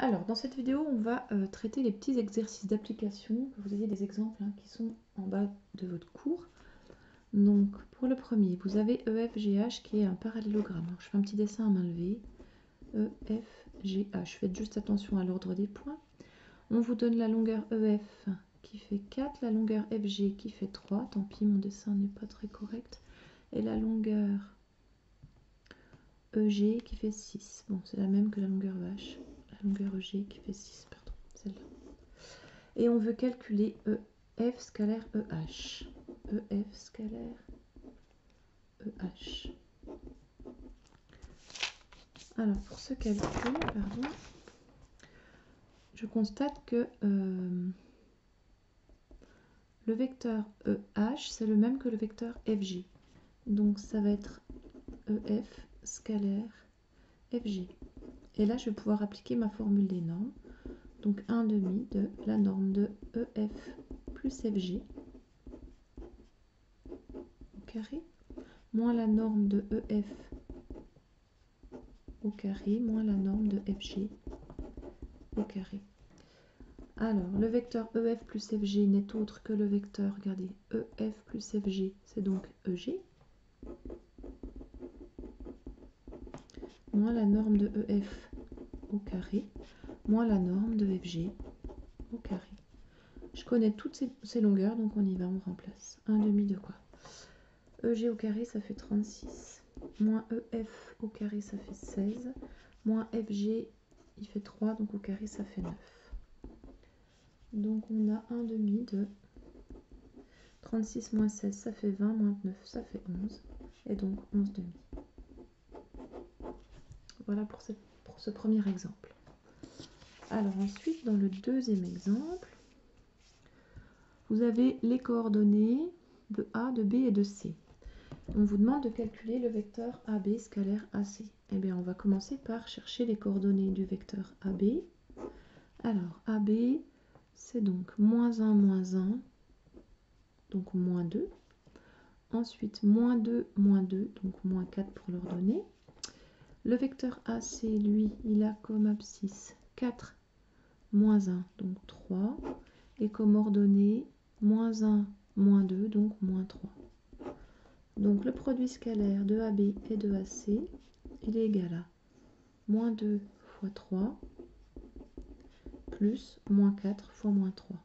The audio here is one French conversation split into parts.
Alors, dans cette vidéo, on va traiter les petits exercices d'application, que vous ayez des exemples qui sont en bas de votre cours. Donc, pour le premier, vous avez EFGH qui est un parallélogramme. Alors, je fais un petit dessin à main levée. EFGH. Faites juste attention à l'ordre des points. On vous donne la longueur EF qui fait 4, la longueur FG qui fait 3. Tant pis, mon dessin n'est pas très correct. Et la longueur EG qui fait 6. Bon, c'est la même que la longueur EH. La longueur EG qui fait 6, pardon, celle-là. Et on veut calculer EF scalaire EH. EF scalaire EH. Alors, pour ce calcul, pardon, je constate que le vecteur EH, c'est le même que le vecteur FG. Donc, ça va être EF scalaire FG. Et là, je vais pouvoir appliquer ma formule des normes. Donc, 1/2 de la norme de EF plus FG au carré, moins la norme de EF au carré, moins la norme de FG au carré. Alors, le vecteur EF plus FG n'est autre que le vecteur, regardez, EF plus FG, c'est donc EG, moins la norme de EF au carré, moins la norme de FG au carré. Je connais toutes ces longueurs, donc on y va, on remplace. 1/2 de quoi? EG au carré, ça fait 36, moins EF au carré, ça fait 16, moins FG, il fait 3, donc au carré, ça fait 9. Donc on a 1/2 de 36 moins 16, ça fait 20, moins 9, ça fait 11, et donc 11/2. Voilà pour ce premier exemple. Alors ensuite, dans le deuxième exemple, vous avez les coordonnées de A, de B et de C. On vous demande de calculer le vecteur AB scalaire AC. Eh bien, on va commencer par chercher les coordonnées du vecteur AB. Alors, AB, c'est donc moins 1, donc moins 2. Ensuite, moins 2, donc moins 4 pour l'ordonnée. Le vecteur AC, lui, il a comme abscisse 4, moins 1, donc 3. Et comme ordonnée, moins 1, moins 2, donc moins 3. Donc le produit scalaire de AB et de AC, il est égal à moins 2 fois 3, plus moins 4 fois moins 3.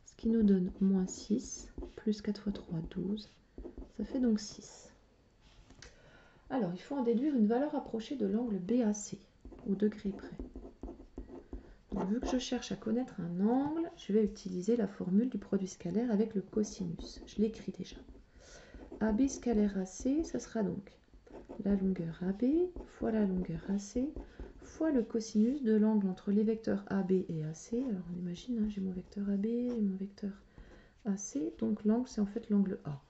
Ce qui nous donne moins 6, plus 4 fois 3, 12. Ça fait donc 6. Alors, il faut en déduire une valeur approchée de l'angle BAC, au degré près. Donc, vu que je cherche à connaître un angle, je vais utiliser la formule du produit scalaire avec le cosinus. Je l'écris déjà. AB scalaire AC, ça sera donc la longueur AB fois la longueur AC fois le cosinus de l'angle entre les vecteurs AB et AC. Alors, on imagine, j'ai mon vecteur AB et mon vecteur AC. Donc, l'angle, c'est en fait l'angle A.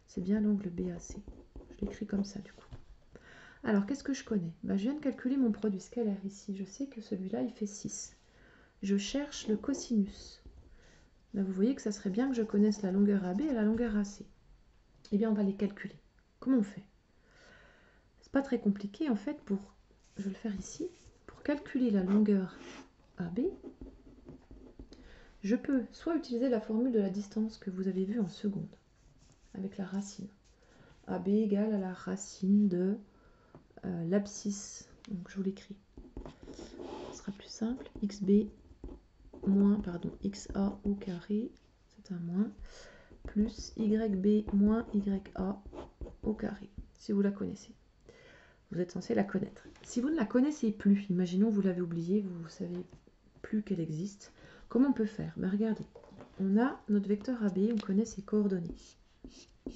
C'est bien l'angle BAC. Je l'écris comme ça, du coup. Alors, qu'est-ce que je connais? Je viens de calculer mon produit scalaire ici. Je sais que celui-là, il fait 6. Je cherche le cosinus. Vous voyez que ça serait bien que je connaisse la longueur AB et la longueur AC. Eh bien, on va les calculer. Comment on fait? C'est pas très compliqué, en fait, je vais le faire ici. Pour calculer la longueur AB, je peux soit utiliser la formule de la distance que vous avez vue en seconde, avec la racine. AB égale à la racine de l'abscisse. Donc, je vous l'écris. Ce sera plus simple. XB moins, XA au carré, c'est un moins, plus YB moins YA au carré, si vous la connaissez. Vous êtes censé la connaître. Si vous ne la connaissez plus, imaginons vous l'avez oubliée, vous ne savez plus qu'elle existe, comment on peut faire? Regardez, on a notre vecteur AB, on connaît ses coordonnées. Elles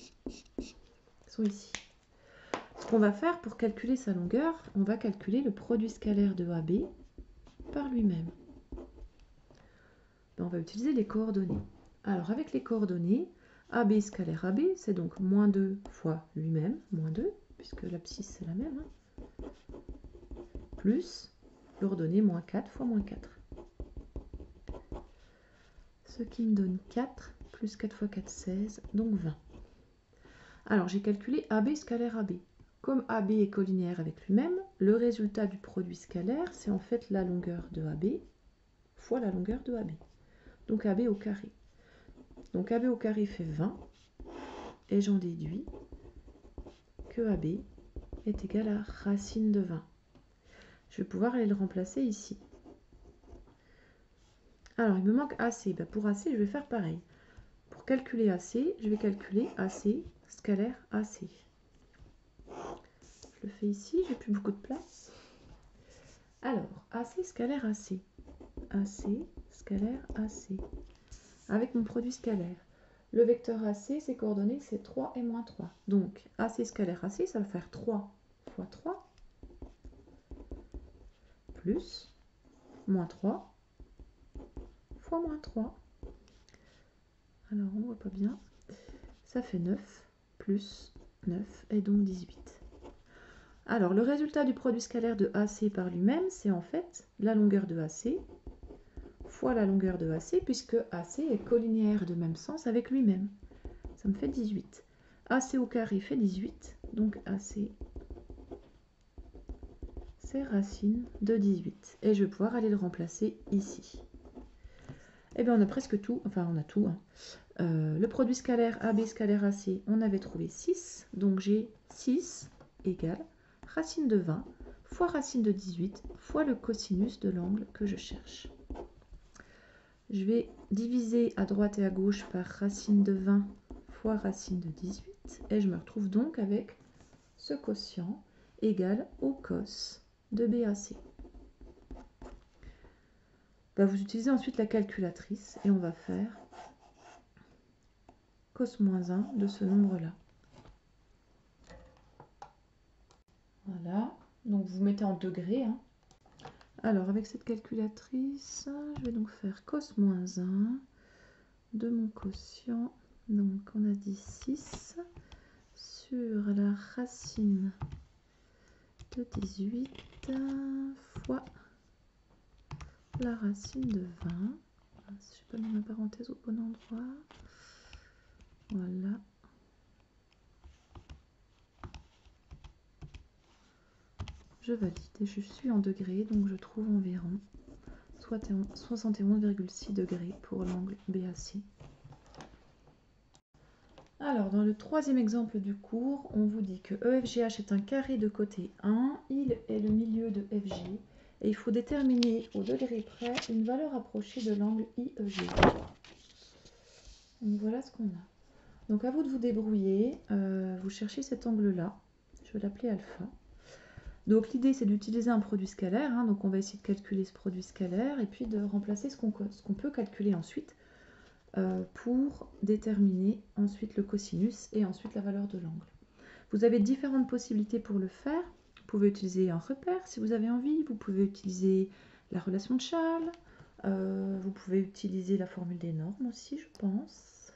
sont ici. Ce qu'on va faire pour calculer sa longueur, on va calculer le produit scalaire de AB par lui-même. On va utiliser les coordonnées. Alors avec les coordonnées, AB scalaire AB, c'est donc moins 2 fois lui-même, moins 2, puisque l'abscisse c'est la même, plus l'ordonnée moins 4 fois moins 4. Ce qui me donne 4, plus 4 fois 4, 16, donc 20. Alors j'ai calculé AB scalaire AB. Comme AB est collinéaire avec lui-même, le résultat du produit scalaire, c'est en fait la longueur de AB fois la longueur de AB. Donc AB au carré. Donc AB au carré fait 20, et j'en déduis que AB est égal à racine de 20. Je vais pouvoir aller le remplacer ici. Alors, il me manque AC. Ben, pour AC, je vais faire pareil. Pour calculer AC, je vais calculer AC scalaire AC. Je le fais ici, j'ai plus beaucoup de place. Alors, AC scalaire AC. AC scalaire AC. Avec mon produit scalaire. Le vecteur AC, ses coordonnées, c'est 3 et moins 3. Donc, AC scalaire AC, ça va faire 3 fois 3, plus, moins 3, fois moins 3. Alors, on ne voit pas bien. Ça fait 9, plus 9, et donc 18. Alors, le résultat du produit scalaire de AC par lui-même, c'est en fait la longueur de AC fois la longueur de AC, puisque AC est collinéaire de même sens avec lui-même. Ça me fait 18. AC au carré fait 18, donc AC, c'est racine de 18. Et je vais pouvoir aller le remplacer ici. Et bien, on a presque tout, enfin, on a tout. Le produit scalaire AB scalaire AC, on avait trouvé 6, donc j'ai 6 égale racine de 20 fois racine de 18 fois le cosinus de l'angle que je cherche. Je vais diviser à droite et à gauche par racine de 20 fois racine de 18 et je me retrouve donc avec ce quotient égal au cos de BAC. Vous utilisez ensuite la calculatrice et on va faire cos moins 1 de ce nombre-là. Voilà, donc vous mettez en degrés. Alors avec cette calculatrice, je vais donc faire cos moins 1 de mon quotient. Donc on a dit 6 sur la racine de 18 fois la racine de 20. Je n'ai pas mis ma parenthèse au bon endroit. Voilà. Je valide et je suis en degrés, donc je trouve environ 71,6 degrés pour l'angle BAC. Alors, dans le troisième exemple du cours, on vous dit que EFGH est un carré de côté 1, il est le milieu de FG, et il faut déterminer au degré près une valeur approchée de l'angle IEG. Donc voilà ce qu'on a. Donc à vous de vous débrouiller, vous cherchez cet angle-là, je vais l'appeler alpha. Donc l'idée c'est d'utiliser un produit scalaire, donc on va essayer de calculer ce produit scalaire et puis de remplacer ce qu'on peut calculer ensuite pour déterminer ensuite le cosinus et ensuite la valeur de l'angle. Vous avez différentes possibilités pour le faire. Vous pouvez utiliser un repère si vous avez envie, vous pouvez utiliser la relation de Charles, vous pouvez utiliser la formule des normes aussi, je pense.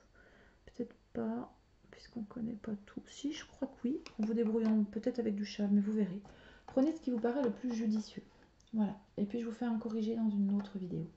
Peut-être pas, puisqu'on ne connaît pas tout. Si, je crois que oui, en vous débrouillant peut-être avec du Charles, mais vous verrez. Prenez ce qui vous paraît le plus judicieux. Voilà, et puis je vous fais un corrigé dans une autre vidéo.